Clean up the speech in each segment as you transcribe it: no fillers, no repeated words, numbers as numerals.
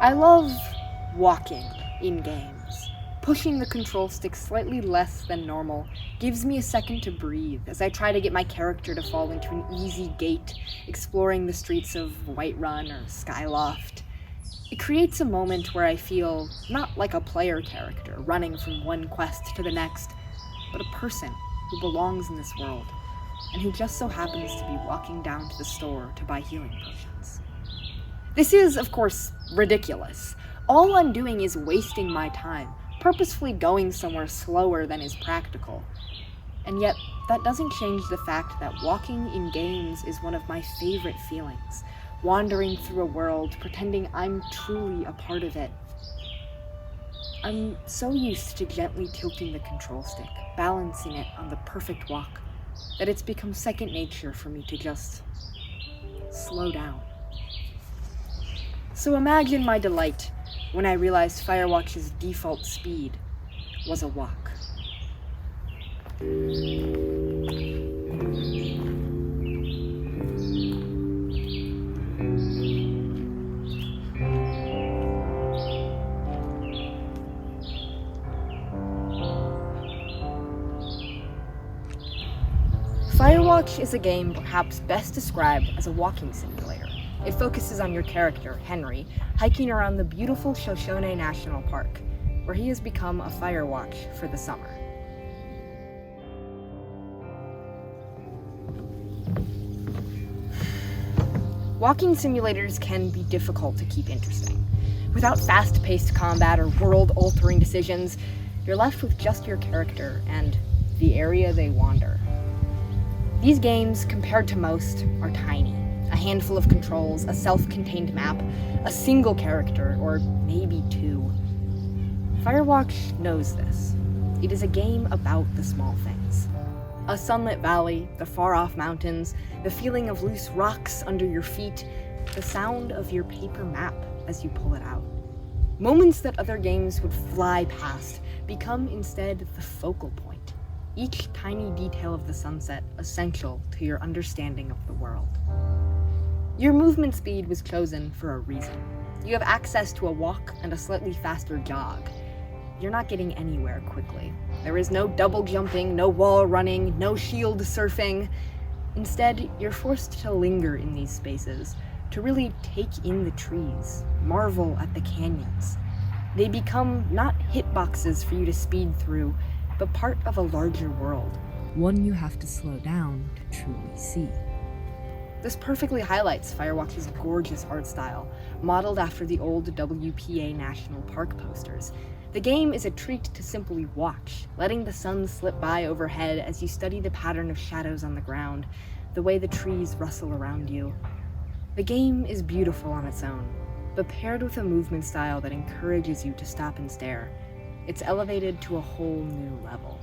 I love walking in games. Pushing the control stick slightly less than normal gives me a second to breathe as I try to get my character to fall into an easy gait, exploring the streets of Whiterun or Skyloft. It creates a moment where I feel not like a player character running from one quest to the next, but a person who belongs in this world, and who just so happens to be walking down to the store to buy healing potions. This is, of course, ridiculous. All I'm doing is wasting my time, purposefully going somewhere slower than is practical. And yet, that doesn't change the fact that walking in games is one of my favorite feelings, wandering through a world, pretending I'm truly a part of it. I'm so used to gently tilting the control stick, balancing it on the perfect walk, that it's become second nature for me to just slow down. So imagine my delight when I realized Firewatch's default speed was a walk. Firewatch is a game perhaps best described as a walking simulator. It focuses on your character, Henry, hiking around the beautiful Shoshone National Park, where he has become a Firewatch for the summer. Walking simulators can be difficult to keep interesting. Without fast-paced combat or world-altering decisions, you're left with just your character and the area they wander. These games, compared to most, are tiny. A handful of controls, a self-contained map, a single character, or maybe two. Firewatch knows this. It is a game about the small things. A sunlit valley, the far-off mountains, the feeling of loose rocks under your feet, the sound of your paper map as you pull it out. Moments that other games would fly past become instead the focal point. Each tiny detail of the sunset essential to your understanding of the world. Your movement speed was chosen for a reason. You have access to a walk and a slightly faster jog. You're not getting anywhere quickly. There is no double jumping, no wall running, no shield surfing. Instead, you're forced to linger in these spaces, to really take in the trees, marvel at the canyons. They become not hitboxes for you to speed through, but part of a larger world, one you have to slow down to truly see. This perfectly highlights Firewatch's gorgeous art style, modeled after the old WPA National Park posters. The game is a treat to simply watch, letting the sun slip by overhead as you study the pattern of shadows on the ground, the way the trees rustle around you. The game is beautiful on its own, but paired with a movement style that encourages you to stop and stare, it's elevated to a whole new level.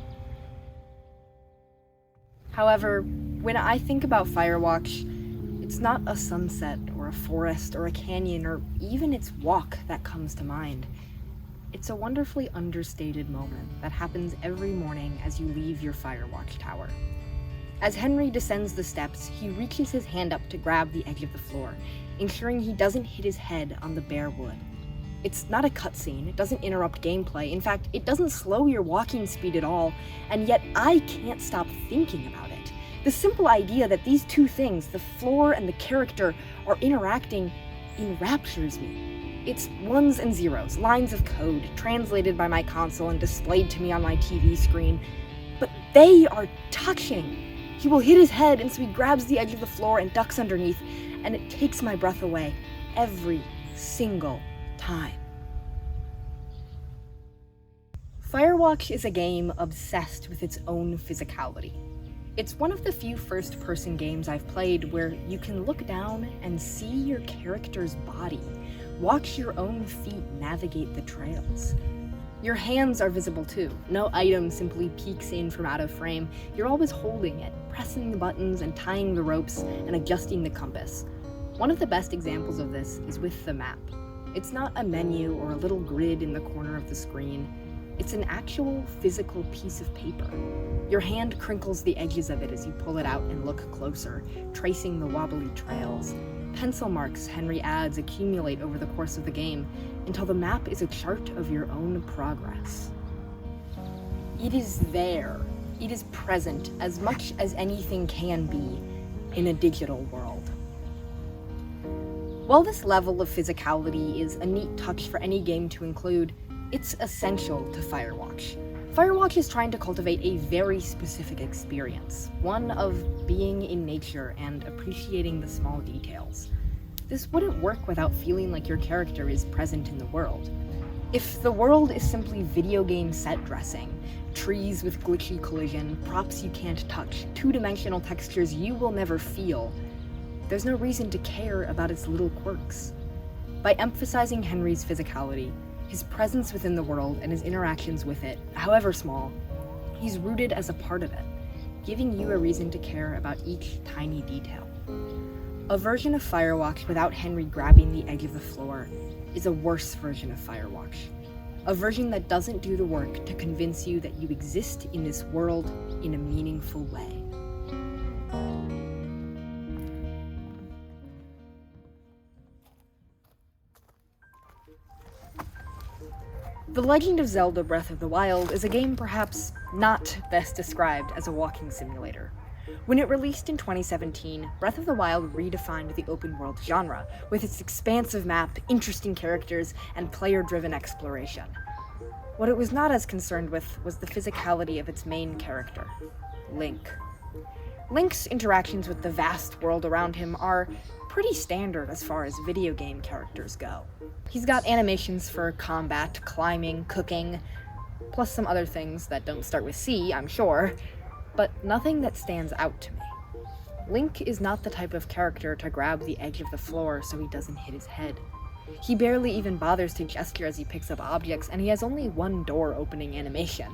However, when I think about Firewatch, it's not a sunset or a forest or a canyon or even its walk that comes to mind. It's a wonderfully understated moment that happens every morning as you leave your Firewatch tower. As Henry descends the steps, he reaches his hand up to grab the edge of the floor, ensuring he doesn't hit his head on the bare wood. It's not a cutscene, it doesn't interrupt gameplay, in fact, it doesn't slow your walking speed at all, and yet I can't stop thinking about it. The simple idea that these two things, the floor and the character, are interacting enraptures me. It's ones and zeros, lines of code, translated by my console and displayed to me on my TV screen, but they are touching. He will hit his head, and so he grabs the edge of the floor and ducks underneath, and it takes my breath away every single time. Firewatch is a game obsessed with its own physicality. It's one of the few first-person games I've played where you can look down and see your character's body, watch your own feet navigate the trails. Your hands are visible too. No item simply peeks in from out of frame. You're always holding it, pressing the buttons and tying the ropes and adjusting the compass. One of the best examples of this is with the map. It's not a menu or a little grid in the corner of the screen. It's an actual physical piece of paper. Your hand crinkles the edges of it as you pull it out and look closer, tracing the wobbly trails. pencil marks Henry adds accumulate over the course of the game until the map is a chart of your own progress. It is there. It is present as much as anything can be in a digital world. While this level of physicality is a neat touch for any game to include, it's essential to Firewatch. Firewatch is trying to cultivate a very specific experience, one of being in nature and appreciating the small details. This wouldn't work without feeling like your character is present in the world. If the world is simply video game set dressing, trees with glitchy collision, props you can't touch, two-dimensional textures you will never feel, there's no reason to care about its little quirks. By emphasizing Henry's physicality, his presence within the world and his interactions with it, however small, he's rooted as a part of it, giving you a reason to care about each tiny detail. A version of Firewatch without Henry grabbing the edge of the floor is a worse version of Firewatch. A version that doesn't do the work to convince you that you exist in this world in a meaningful way. The Legend of Zelda Breath of the Wild is a game perhaps not best described as a walking simulator. When it released in 2017, Breath of the Wild redefined the open-world genre, with its expansive map, interesting characters, and player-driven exploration. What it was not as concerned with was the physicality of its main character, Link. Link's interactions with the vast world around him are pretty standard as far as video game characters go. He's got animations for combat, climbing, cooking, plus some other things that don't start with C, I'm sure, but nothing that stands out to me. Link is not the type of character to grab the edge of the floor so he doesn't hit his head. He barely even bothers to gesture as he picks up objects, and he has only one door opening animation.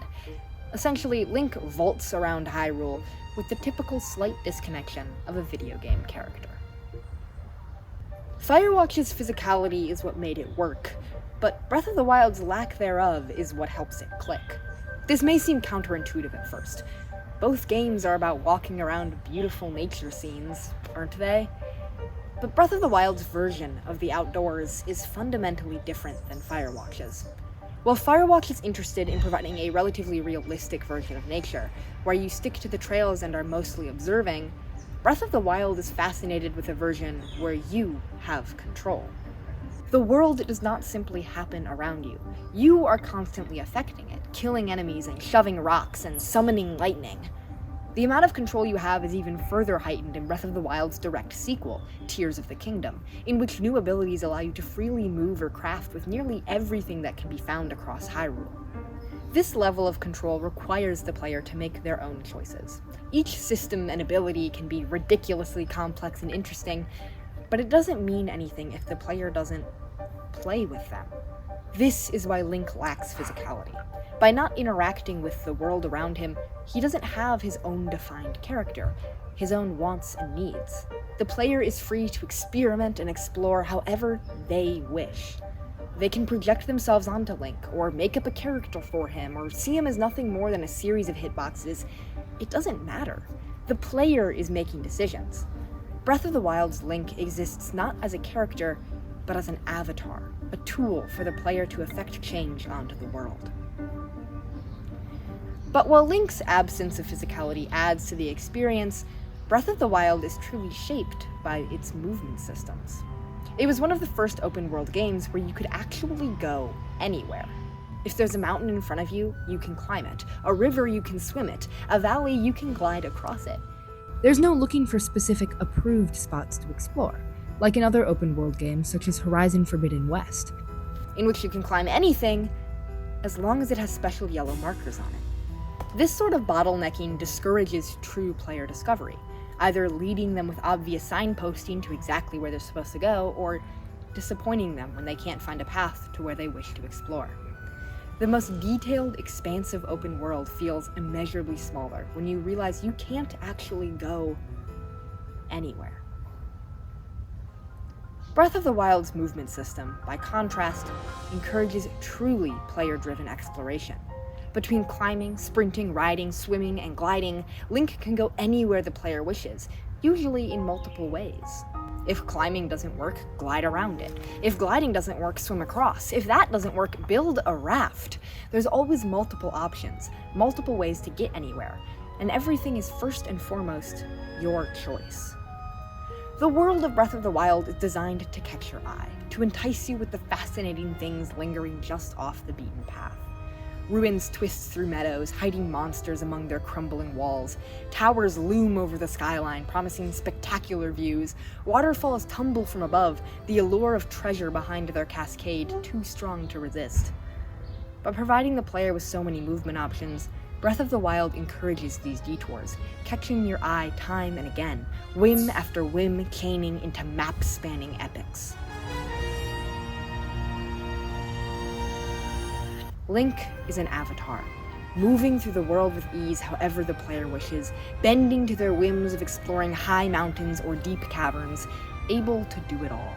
Essentially, Link vaults around Hyrule with the typical slight disconnection of a video game character. Firewatch's physicality is what made it work, but Breath of the Wild's lack thereof is what helps it click. This may seem counterintuitive at first. Both games are about walking around beautiful nature scenes, aren't they? But Breath of the Wild's version of the outdoors is fundamentally different than Firewatch's. While Firewatch is interested in providing a relatively realistic version of nature, where you stick to the trails and are mostly observing, Breath of the Wild is fascinated with a version where you have control. The world does not simply happen around you. You are constantly affecting it, killing enemies and shoving rocks and summoning lightning. The amount of control you have is even further heightened in Breath of the Wild's direct sequel, Tears of the Kingdom, in which new abilities allow you to freely move or craft with nearly everything that can be found across Hyrule. This level of control requires the player to make their own choices. Each system and ability can be ridiculously complex and interesting, but it doesn't mean anything if the player doesn't play with them. This is why Link lacks physicality. By not interacting with the world around him, he doesn't have his own defined character, his own wants and needs. The player is free to experiment and explore however they wish. They can project themselves onto Link, or make up a character for him, or see him as nothing more than a series of hitboxes. It doesn't matter. The player is making decisions. Breath of the Wild's Link exists not as a character, but as an avatar, a tool for the player to effect change onto the world. But while Link's absence of physicality adds to the experience, Breath of the Wild is truly shaped by its movement systems. It was one of the first open-world games where you could actually go anywhere. If there's a mountain in front of you, you can climb it. A river, you can swim it. A valley, you can glide across it. There's no looking for specific approved spots to explore, like in other open-world games such as Horizon Forbidden West, in which you can climb anything as long as it has special yellow markers on it. This sort of bottlenecking discourages true player discovery, either leading them with obvious signposting to exactly where they're supposed to go, or disappointing them when they can't find a path to where they wish to explore. The most detailed, expansive open world feels immeasurably smaller when you realize you can't actually go anywhere. Breath of the Wild's movement system, by contrast, encourages truly player-driven exploration. Between climbing, sprinting, riding, swimming, and gliding, Link can go anywhere the player wishes. usually in multiple ways. If climbing doesn't work, glide around it. If gliding doesn't work, swim across. If that doesn't work, build a raft. There's always multiple options, multiple ways to get anywhere, and everything is first and foremost your choice. The world of Breath of the Wild is designed to catch your eye, to entice you with the fascinating things lingering just off the beaten path. Ruins twist through meadows, hiding monsters among their crumbling walls. Towers loom over the skyline, promising spectacular views. Waterfalls tumble from above, the allure of treasure behind their cascade too strong to resist. But providing the player with so many movement options, Breath of the Wild encourages these detours, catching your eye time and again, whim after whim caning into map-spanning epics. Link is an avatar, moving through the world with ease however the player wishes, bending to their whims of exploring high mountains or deep caverns, able to do it all.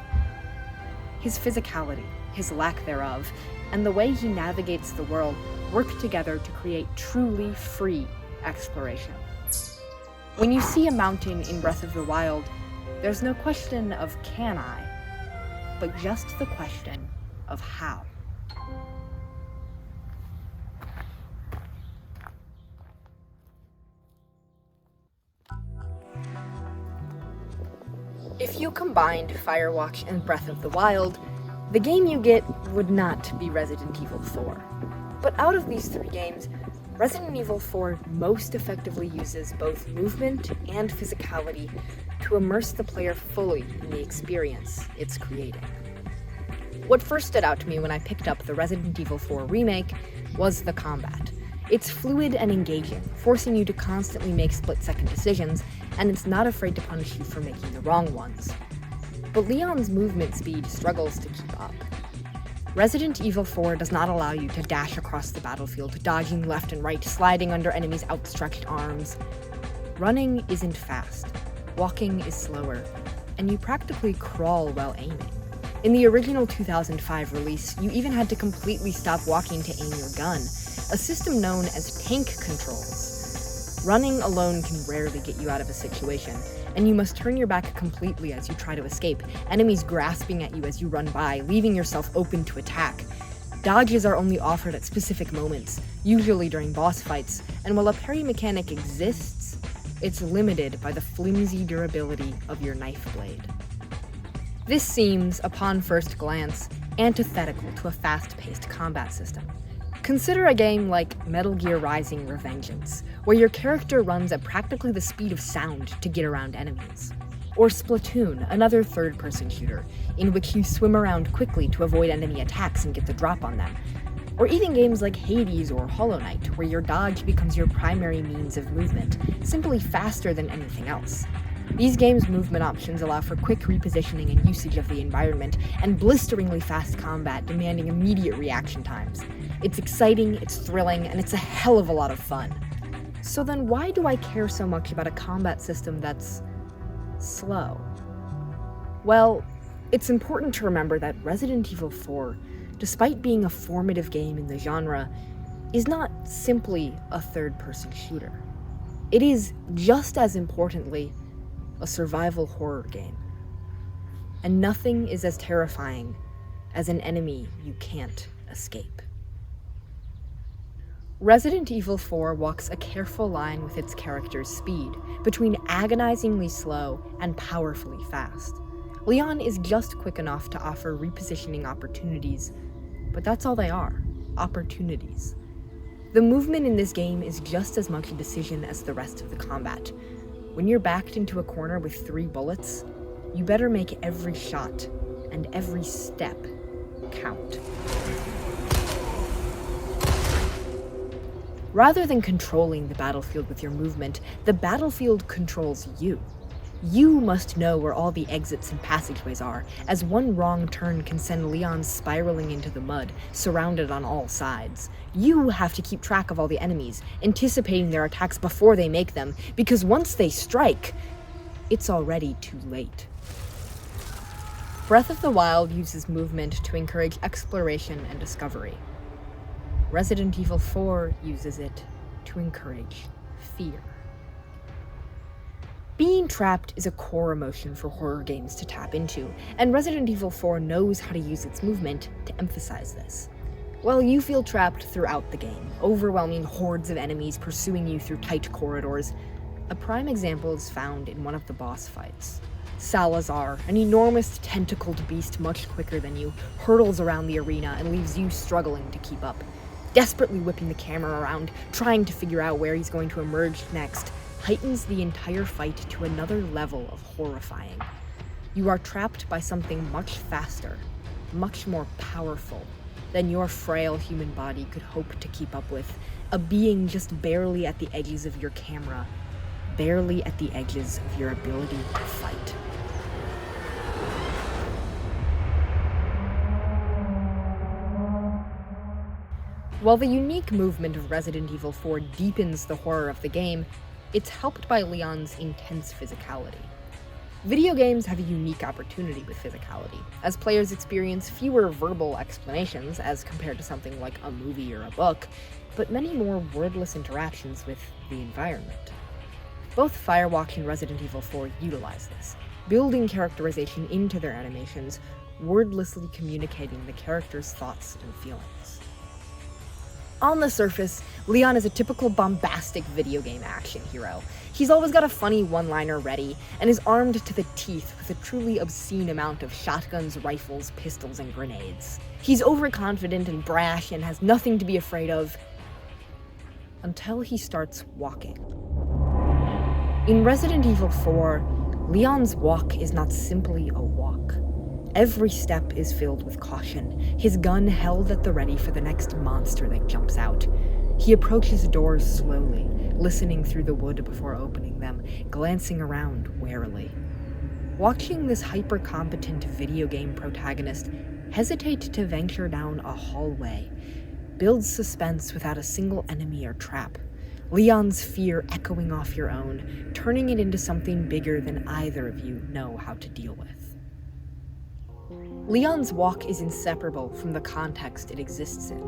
His physicality, his lack thereof, and the way he navigates the world work together to create truly free exploration. When you see a mountain in Breath of the Wild, there's no question of can I, but just the question of how. If you combined Firewatch and Breath of the Wild, the game you get would not be Resident Evil 4. But out of these three games, Resident Evil 4 most effectively uses both movement and physicality to immerse the player fully in the experience it's creating. What first stood out to me when I picked up the Resident Evil 4 remake was the combat. It's fluid and engaging, forcing you to constantly make split-second decisions, and it's not afraid to punish you for making the wrong ones. But Leon's movement speed struggles to keep up. Resident Evil 4 does not allow you to dash across the battlefield, dodging left and right, sliding under enemies' outstretched arms. Running isn't fast, walking is slower, and you practically crawl while aiming. In the original 2005 release, you even had to completely stop walking to aim your gun, a system known as tank controls. Running alone can rarely get you out of a situation, and you must turn your back completely as you try to escape, enemies grasping at you as you run by, leaving yourself open to attack. Dodges are only offered at specific moments, usually during boss fights, and while a parry mechanic exists, it's limited by the flimsy durability of your knife blade. This seems, upon first glance, antithetical to a fast-paced combat system. Consider a game like Metal Gear Rising: Revengeance, where your character runs at practically the speed of sound to get around enemies. Or Splatoon, another third-person shooter, in which you swim around quickly to avoid enemy attacks and get the drop on them. Or even games like Hades or Hollow Knight, where your dodge becomes your primary means of movement, simply faster than anything else. These games' movement options allow for quick repositioning and usage of the environment, and blisteringly fast combat demanding immediate reaction times. It's exciting, it's thrilling, and it's a hell of a lot of fun. So then why do I care so much about a combat system that's slow? Well, it's important to remember that Resident Evil 4, despite being a formative game in the genre, is not simply a third-person shooter. It is, just as importantly, a survival horror game. And nothing is as terrifying as an enemy you can't escape. Resident Evil 4 walks a careful line with its character's speed, between agonizingly slow and powerfully fast. Leon is just quick enough to offer repositioning opportunities, but that's all they are, opportunities. The movement in this game is just as much a decision as the rest of the combat. When you're backed into a corner with 3 bullets, you better make every shot and every step count. Rather than controlling the battlefield with your movement, the battlefield controls you. You must know where all the exits and passageways are, as one wrong turn can send Leon spiraling into the mud, surrounded on all sides. You have to keep track of all the enemies, anticipating their attacks before they make them, because once they strike, it's already too late. Breath of the Wild uses movement to encourage exploration and discovery. Resident Evil 4 uses it to encourage fear. Being Feeling trapped is a core emotion for horror games to tap into, and Resident Evil 4 knows how to use its movement to emphasize this. Well, you feel trapped throughout the game, overwhelming hordes of enemies pursuing you through tight corridors. A prime example is found in one of the boss fights. Salazar, an enormous tentacled beast much quicker than you, hurtles around the arena and leaves you struggling to keep up. Desperately whipping the camera around, trying to figure out where he's going to emerge next, heightens the entire fight to another level of horrifying. You are trapped by something much faster, much more powerful than your frail human body could hope to keep up with, a being just barely at the edges of your camera, barely at the edges of your ability to fight. While the unique movement of Resident Evil 4 deepens the horror of the game, it's helped by Leon's intense physicality. Video games have a unique opportunity with physicality, as players experience fewer verbal explanations as compared to something like a movie or a book, but many more wordless interactions with the environment. Both Firewatch and Resident Evil 4 utilize this, building characterization into their animations, wordlessly communicating the character's thoughts and feelings. On the surface, Leon is a typical bombastic video game action hero. He's always got a funny one-liner ready, and is armed to the teeth with a truly obscene amount of shotguns, rifles, pistols, and grenades. He's overconfident and brash and has nothing to be afraid of, until he starts walking. In Resident Evil 4, Leon's walk is not simply a walk. Every step is filled with caution, his gun held at the ready for the next monster that jumps out. He approaches doors slowly, listening through the wood before opening them, glancing around warily. Watching this hyper-competent video game protagonist hesitate to venture down a hallway builds suspense without a single enemy or trap. Leon's fear echoing off your own, turning it into something bigger than either of you know how to deal with. Leon's walk is inseparable from the context it exists in.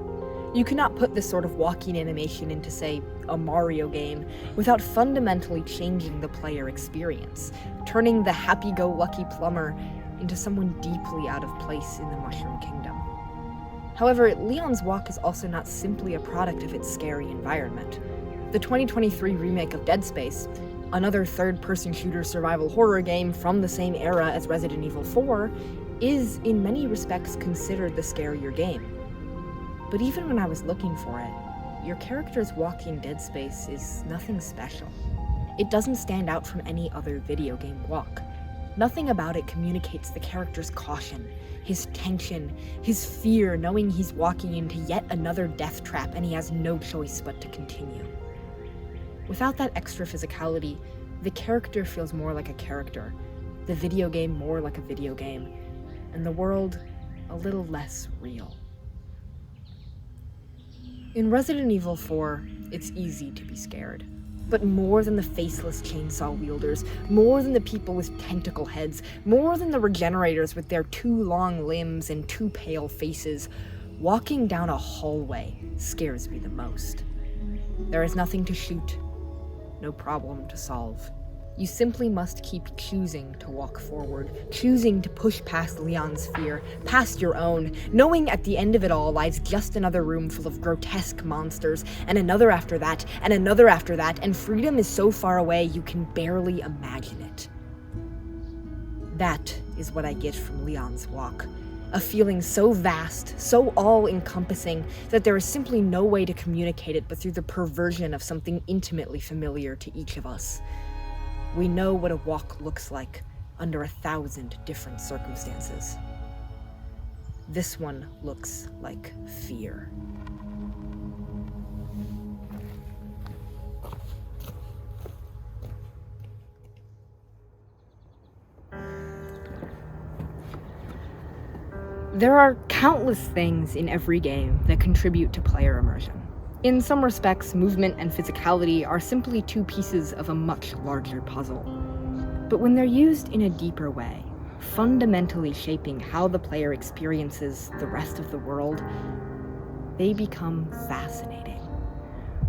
You cannot put this sort of walking animation into, say, a Mario game without fundamentally changing the player experience, turning the happy-go-lucky plumber into someone deeply out of place in the Mushroom Kingdom. However, Leon's walk is also not simply a product of its scary environment. The 2023 remake of Dead Space, another third-person shooter survival horror game from the same era as Resident Evil 4, is, in many respects, considered the scarier game. But even when I was looking for it, your character's walk in Dead Space is nothing special. It doesn't stand out from any other video game walk. Nothing about it communicates the character's caution, his tension, his fear knowing he's walking into yet another death trap and he has no choice but to continue. Without that extra physicality, the character feels more like a character, the video game more like a video game, and the world a little less real. In Resident Evil 4, it's easy to be scared. But more than the faceless chainsaw wielders, more than the people with tentacle heads, more than the regenerators with their too long limbs and too pale faces, walking down a hallway scares me the most. There is nothing to shoot, no problem to solve. You simply must keep choosing to walk forward, choosing to push past Leon's fear, past your own, knowing at the end of it all lies just another room full of grotesque monsters, and another after that, and another after that, and freedom is so far away you can barely imagine it. That is what I get from Leon's walk. A feeling so vast, so all-encompassing, that there is simply no way to communicate it but through the perversion of something intimately familiar to each of us. We know what a walk looks like under 1,000 different circumstances. This one looks like fear. There are countless things in every game that contribute to player immersion. In some respects, movement and physicality are simply two pieces of a much larger puzzle. But when they're used in a deeper way, fundamentally shaping how the player experiences the rest of the world, they become fascinating.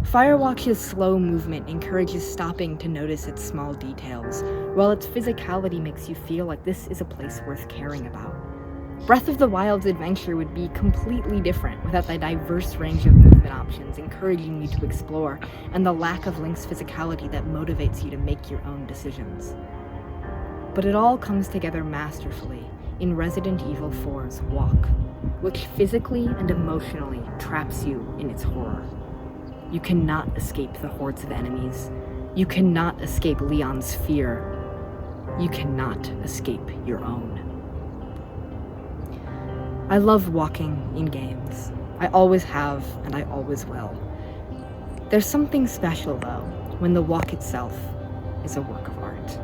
Firewatch's slow movement encourages stopping to notice its small details, while its physicality makes you feel like this is a place worth caring about. Breath of the Wild's adventure would be completely different without the diverse range of movement options encouraging you to explore, and the lack of Link's physicality that motivates you to make your own decisions. But it all comes together masterfully in Resident Evil 4's Walk, which physically and emotionally traps you in its horror. You cannot escape the hordes of enemies. You cannot escape Leon's fear. You cannot escape your own. I love walking in games. I always have, and I always will. There's something special, though, when the walk itself is a work of art.